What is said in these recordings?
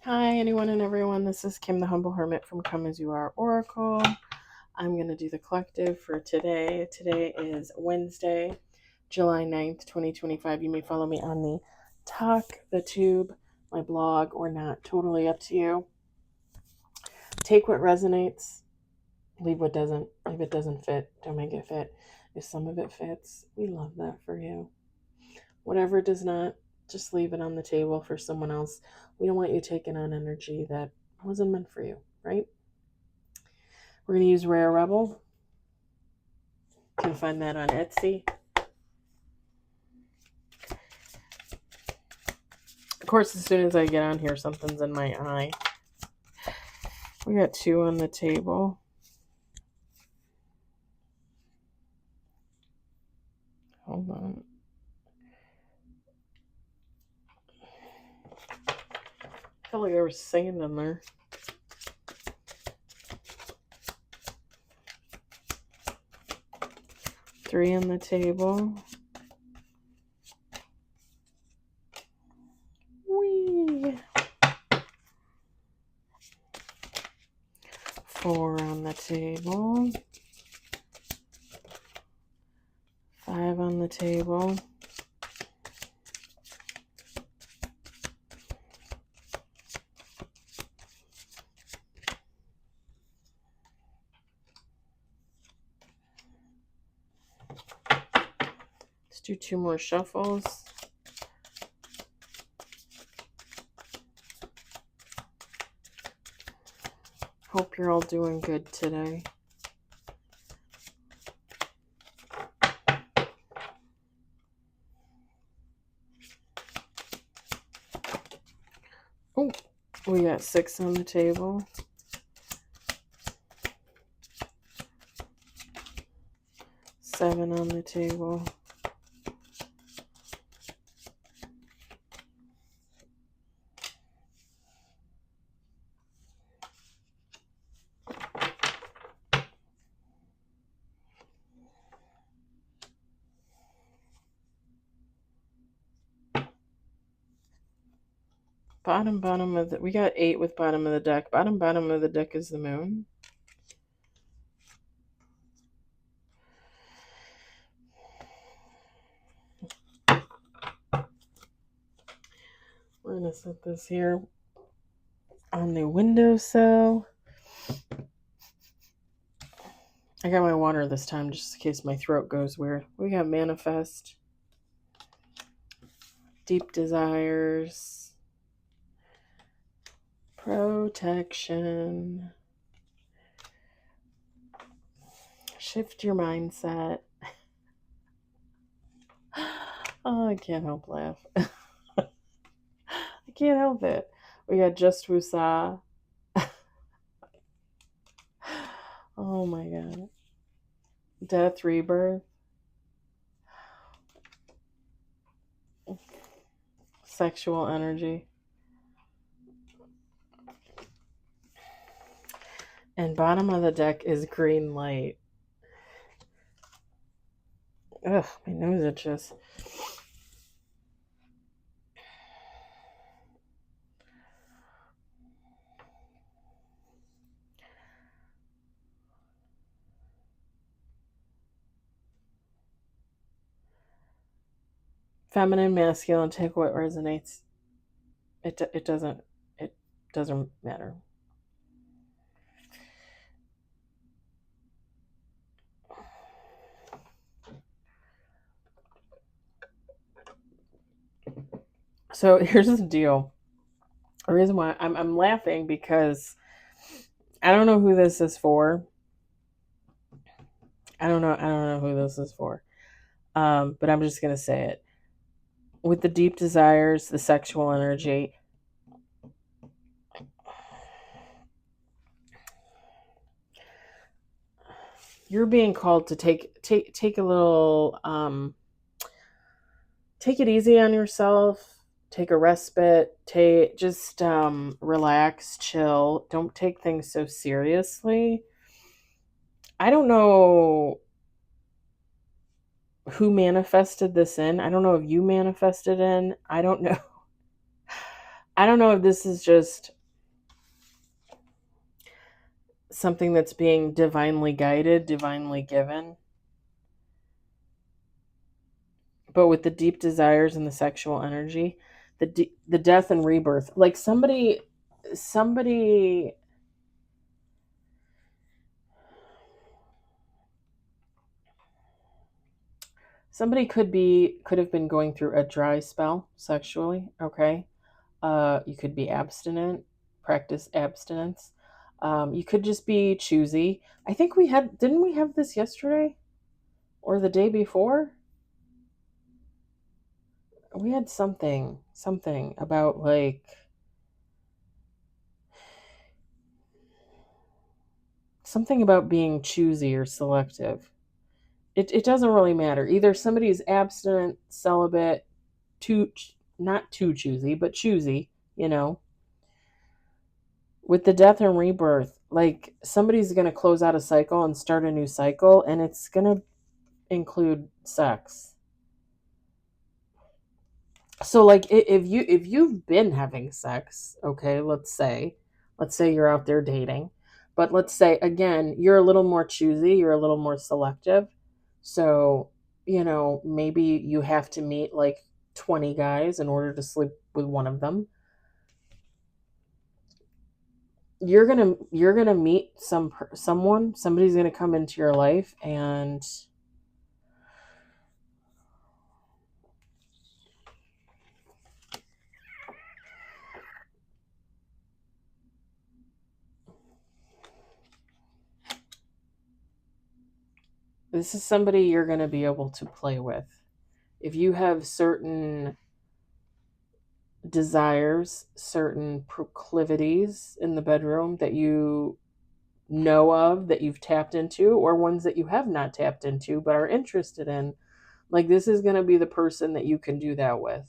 Hi, anyone and everyone. This is Kim, the Humble Hermit from Come As You Are Oracle. I'm going to do the collective for today. Today is Wednesday, July 9th, 2025. You may follow me on the Talk, the Tube, my blog, or not. Totally up to you. Take what resonates, leave what doesn't. If it doesn't fit, don't make it fit. If some of it fits, we love that for you. Whatever does not, just leave it on the table for someone else. We don't want you taking on energy that wasn't meant for you, right? We're going to use Rare Rebel. You can find that on Etsy. Of course, as soon as I get on here, something's in my eye. We got 2 on the table. Hold on. I felt like there was sand in there. Three on the table. Whee! 4 on the table. 5 on the table. 2 more shuffles. Hope you're all doing good today. Oh, we got 6 on the table. 7 on the table. 'Bottom of the, we got 8 with bottom of the deck. Bottom of the deck is the moon. We're going to set this here on the windowsill. I got my water this time just in case my throat goes weird. We got manifest, deep desires, protection, shift your mindset. Oh, I can't help laugh. I can't help it. We got just Wusa. Oh my god. Death, rebirth. Sexual energy. And bottom of the deck is green light. Ugh, my nose itches. Feminine, masculine, take what resonates. It doesn't matter. So here's the deal. The reason why I'm laughing because I don't know who this is for. I don't know who this is for. But I'm just gonna say it. With the deep desires, the sexual energy, you're being called to take a little take it easy on yourself, take a respite, just relax, chill, don't take things so seriously. I don't know who manifested this in. I don't know if you manifested in. I don't know if this is just something that's being divinely guided, divinely given. But with the deep desires and the sexual energy, the death and rebirth, like somebody somebody could have been going through a dry spell sexually. Okay, you could be abstinent, practice abstinence. You could just be choosy. I think didn't we have this yesterday or the day before? We had something about like something about being choosy or selective. It doesn't really matter. Either somebody is abstinent, celibate, too not too choosy, but choosy, you know. With the death and rebirth, like somebody's going to close out a cycle and start a new cycle, and it's going to include sex. So like if you've been having sex, okay, let's say you're out there dating, but let's say again you're a little more choosy, you're a little more selective. So, maybe you have to meet like 20 guys in order to sleep with one of them. You're going to meet somebody's going to come into your life, and this is somebody you're going to be able to play with. If you have certain desires, certain proclivities in the bedroom that you know of, that you've tapped into, or ones that you have not tapped into but are interested in, like this is going to be the person that you can do that with.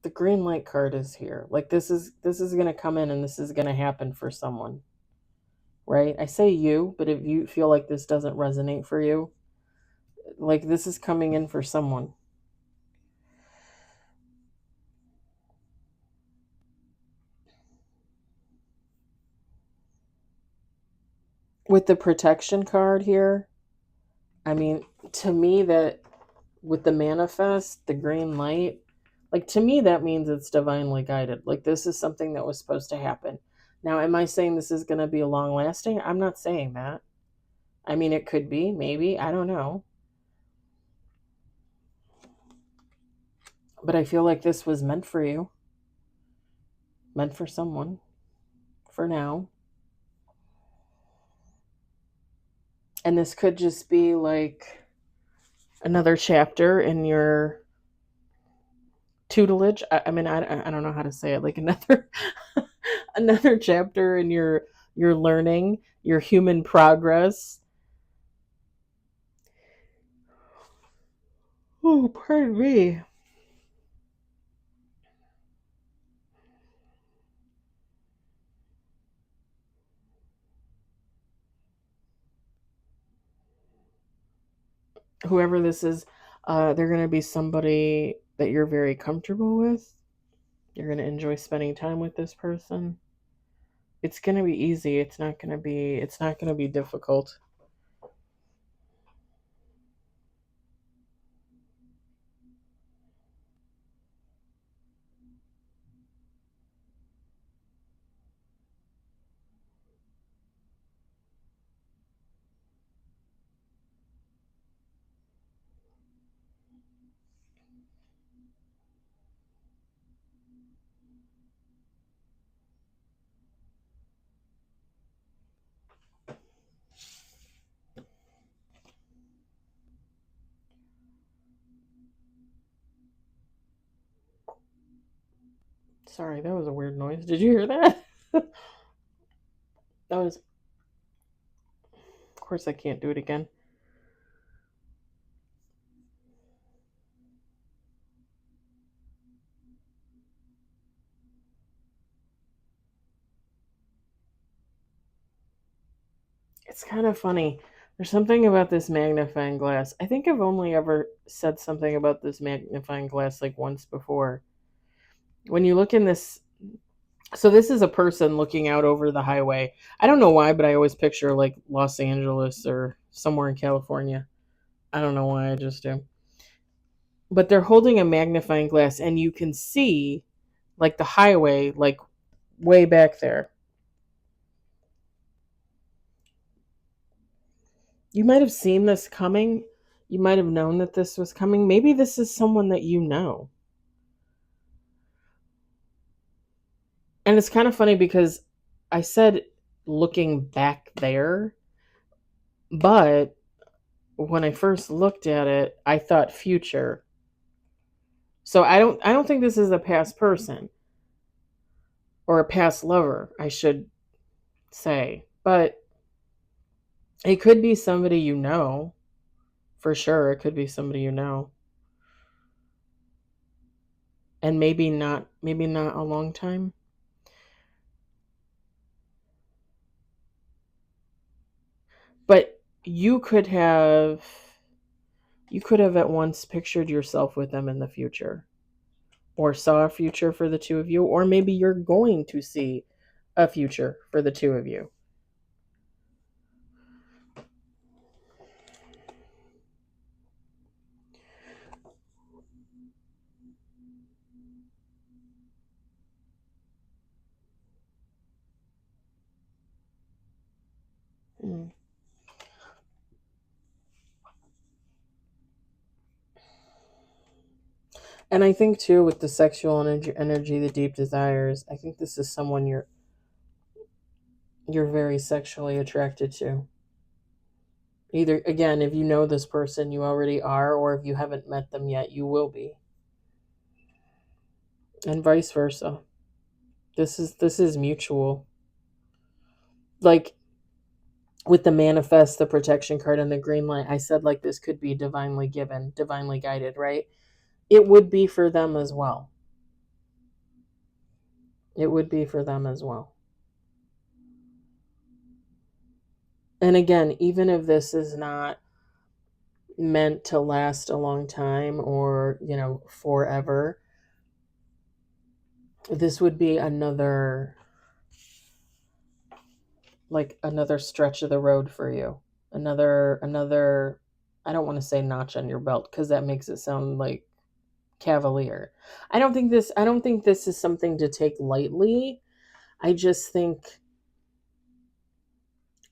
The green light card is here. Like this is going to come in and this is going to happen for someone, right? I say you, but if you feel like this doesn't resonate for you, like this is coming in for someone. With the protection card here, I mean, to me, that with the manifest, the green light, like to me, that means it's divinely guided. Like this is something that was supposed to happen. Now, am I saying this is going to be long lasting? I'm not saying that. I mean, it could be, maybe, I don't know. But I feel like this was meant for you, meant for someone, for now. And this could just be like another chapter in your tutelage. I mean, I don't know how to say it. Like another another chapter in your learning, your human progress. Oh, pardon me. Whoever this is, they're going to be somebody that you're very comfortable with. You're going to enjoy spending time with this person. It's going to be easy. It's not going to be difficult. Sorry, that was a weird noise. Did you hear that? That was, of course, I can't do it again. It's kind of funny. There's something about this magnifying glass. I think I've only ever said something about this magnifying glass like once before. When you look in this, so this is a person looking out over the highway. I don't know why, but I always picture like Los Angeles or somewhere in California. I don't know why, I just do. But they're holding a magnifying glass and you can see like the highway like way back there. You might have seen this coming. You might have known that this was coming. Maybe this is someone that you know. And it's kind of funny because I said looking back there, but when I first looked at it, I thought future. So I don't think this is a past person or a past lover, I should say. But it could be somebody you know. For sure, it could be somebody you know. And maybe not a long time. But you could have at once pictured yourself with them in the future or saw a future for the two of you, or maybe you're going to see a future for the two of you. Mm. And I think too with the sexual energy, the deep desires, I think this is someone you're very sexually attracted to. Either again, if you know this person, you already are, or if you haven't met them yet, you will be. And vice versa. This is mutual. Like with the manifest, the protection card, and the green light, I said like this could be divinely given, divinely guided, right? It would be for them as well. It would be for them as well. And again, even if this is not meant to last a long time or, forever, this would be another stretch of the road for you. Another I don't want to say notch on your belt because that makes it sound like cavalier. I don't think this is something to take lightly. I just think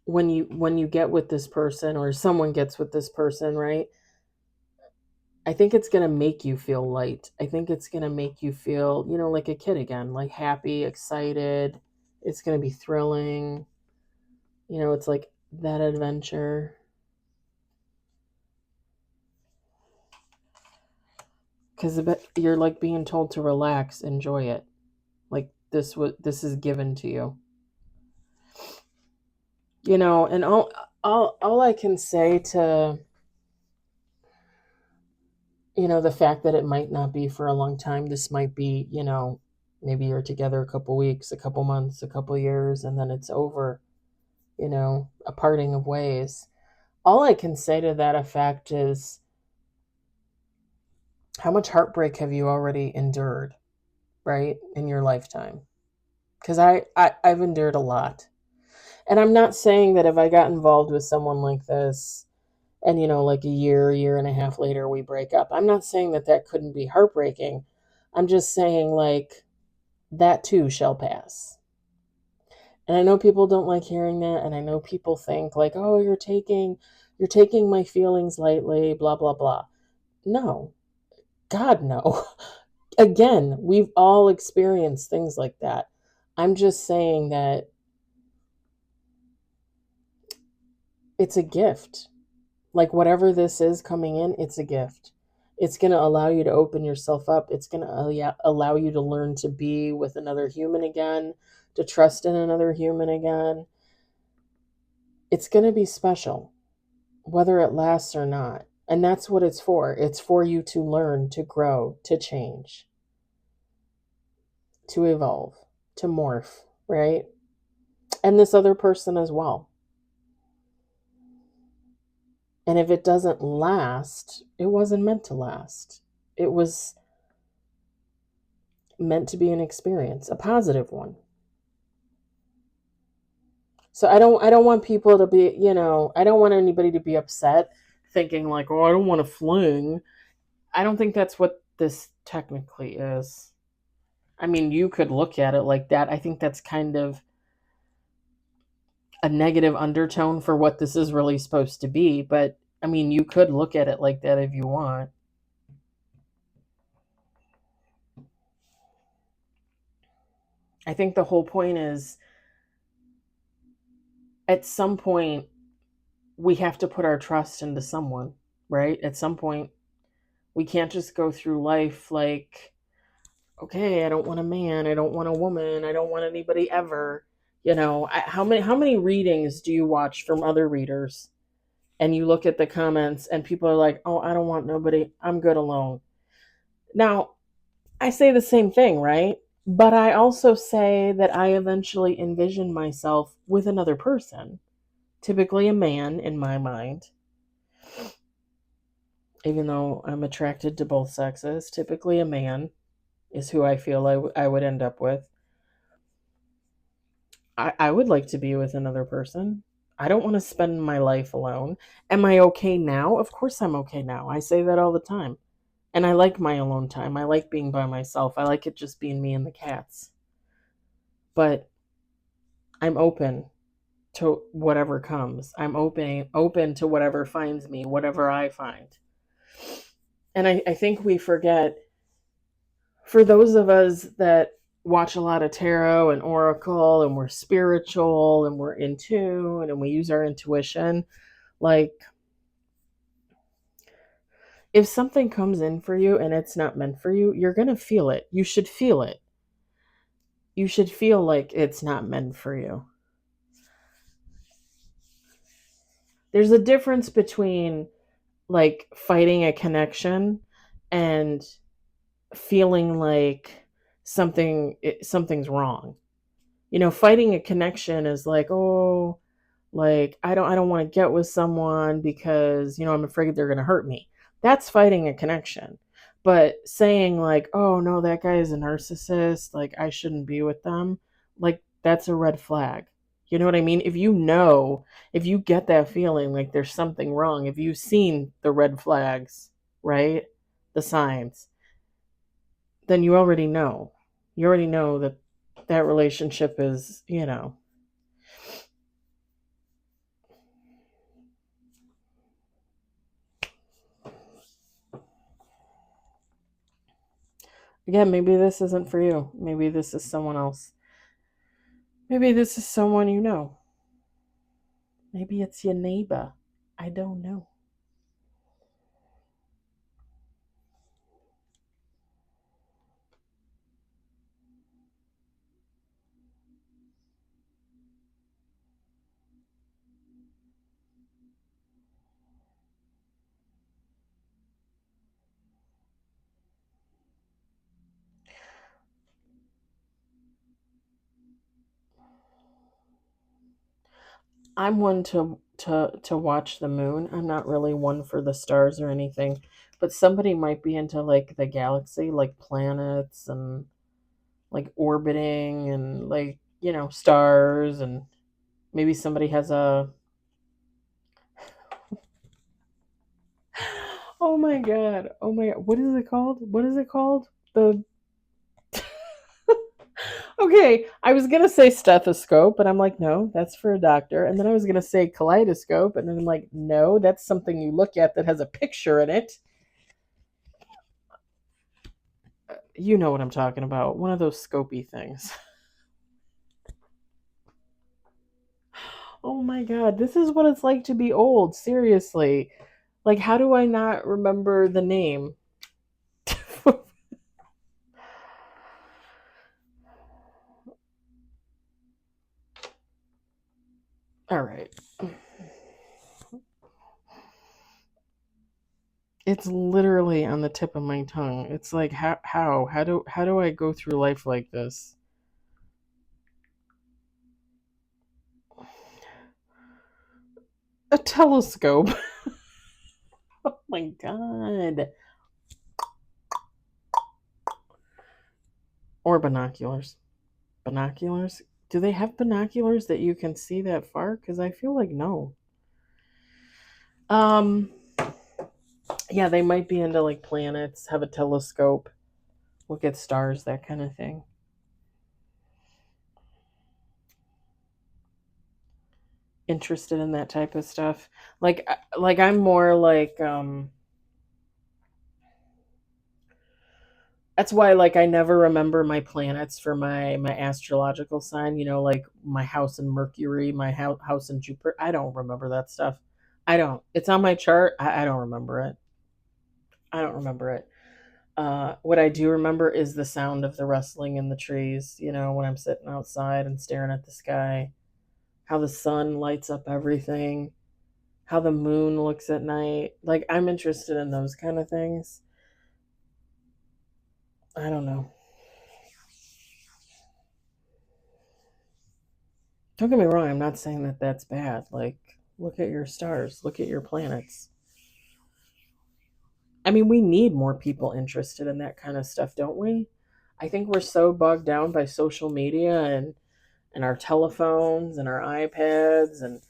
when you get with this person or someone gets with this person, right? I think it's going to make you feel light. I think it's going to make you feel, like a kid again, like happy, excited. It's going to be thrilling. It's like that adventure. Because you're like being told to relax, enjoy it. Like this is given to you. And all I can say to the fact that it might not be for a long time. This might be, maybe you're together a couple weeks, a couple months, a couple years, and then it's over, a parting of ways. All I can say to that effect is how much heartbreak have you already endured, right, in your lifetime? Because I've endured a lot. And I'm not saying that if I got involved with someone like this and, like a year and a half later we break up, I'm not saying that that couldn't be heartbreaking. I'm just saying, like, that too shall pass. And I know people don't like hearing that, and I know people think like, "Oh, you're taking my feelings lightly, blah blah blah." No. God no. Again, we've all experienced things like that. I'm just saying that it's a gift. Like whatever this is coming in, it's a gift. It's going to allow you to open yourself up. It's going to allow you to learn to be with another human again, to trust in another human again. It's going to be special, whether it lasts or not. And that's what it's for. It's for you to learn, to grow, to change, to evolve, to morph, right? And this other person as well. And if it doesn't last, it wasn't meant to last. It was meant to be an experience, a positive one. So I don't want people to be, I don't want anybody to be upset thinking like, "Oh, I don't want to fling." I don't think that's what this technically is. I mean, you could look at it like that. I think that's kind of a negative undertone for what this is really supposed to be, but I mean, you could look at it like that if you want. I think the whole point is at some point we have to put our trust into someone, right? At some point we can't just go through life like, okay, I don't want a man, I don't want a woman, I don't want anybody ever. How many readings do you watch from other readers? And you look at the comments and people are like, "Oh, I don't want nobody. I'm good alone." Now, I say the same thing, right? But I also say that I eventually envision myself with another person, typically a man in my mind, even though I'm attracted to both sexes. Typically, a man is who I feel I would end up with. I would like to be with another person. I don't want to spend my life alone. Am I okay now? Of course, I'm okay now. I say that all the time. And I like my alone time. I like being by myself. I like it just being me and the cats. But I'm open to whatever comes. I'm open to whatever finds me, whatever I find. And I think we forget, for those of us that watch a lot of tarot and oracle and we're spiritual and we're in tune and we use our intuition, like if something comes in for you and it's not meant for you, you're going to feel it. You should feel it. You should feel like it's not meant for you. There's a difference between like fighting a connection and feeling like something's wrong. Fighting a connection is like, oh, like I don't want to get with someone because, I'm afraid they're going to hurt me. That's fighting a connection. But saying like, oh no, that guy is a narcissist, like I shouldn't be with them, like that's a red flag. You know what I mean? If you get that feeling like there's something wrong, if you've seen the red flags, right? The signs, then you already know. You already know that that relationship is, again, maybe this isn't for you. Maybe this is someone else. Maybe this is someone you know. Maybe it's your neighbor. I don't know. I'm one to watch the moon. I'm not really one for the stars or anything, but somebody might be into like the galaxy, like planets and like orbiting and like, stars, and maybe somebody has a Oh my god. Oh my god. What is it called? What is it called? The Okay, I was gonna say stethoscope, but I'm like, no, that's for a doctor. And then I was gonna say kaleidoscope, and then I'm like, no, that's something you look at that has a picture in it. You know what I'm talking about. One of those scopy things. Oh my god, this is what it's like to be old. Seriously. Like, how do I not remember the name? All right. It's literally on the tip of my tongue. It's like how do I go through life like this? A telescope. my God. Or binoculars. Binoculars? Do they have binoculars that you can see that far? Because I feel like no. Um, yeah, they might be into like planets, have a telescope, look at stars, that kind of thing. Interested in that type of stuff. Like I'm more like that's why like I never remember my planets for my astrological sign, like my house in Mercury, my house in Jupiter. I don't remember that stuff. I don't. It's on my chart. I don't remember it. I don't remember it. What I do remember is the sound of the rustling in the trees, when I'm sitting outside and staring at the sky, how the sun lights up everything, how the moon looks at night. Like, I'm interested in those kind of things. I don't know. Don't get me wrong, I'm not saying that that's bad. Like, look at your stars, look at your planets. I mean, we need more people interested in that kind of stuff, don't we? I think we're so bogged down by social media and our telephones and our iPads and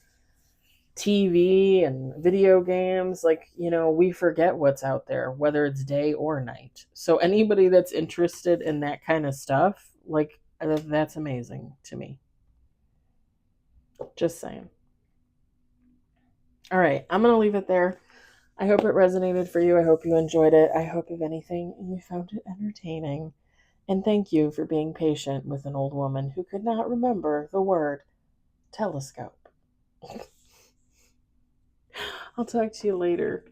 TV and video games. Like, we forget what's out there, whether it's day or night. So, anybody that's interested in that kind of stuff, like, that's amazing to me. Just saying. All right, I'm going to leave it there. I hope it resonated for you. I hope you enjoyed it. I hope, if anything, you found it entertaining. And thank you for being patient with an old woman who could not remember the word telescope. I'll talk to you later.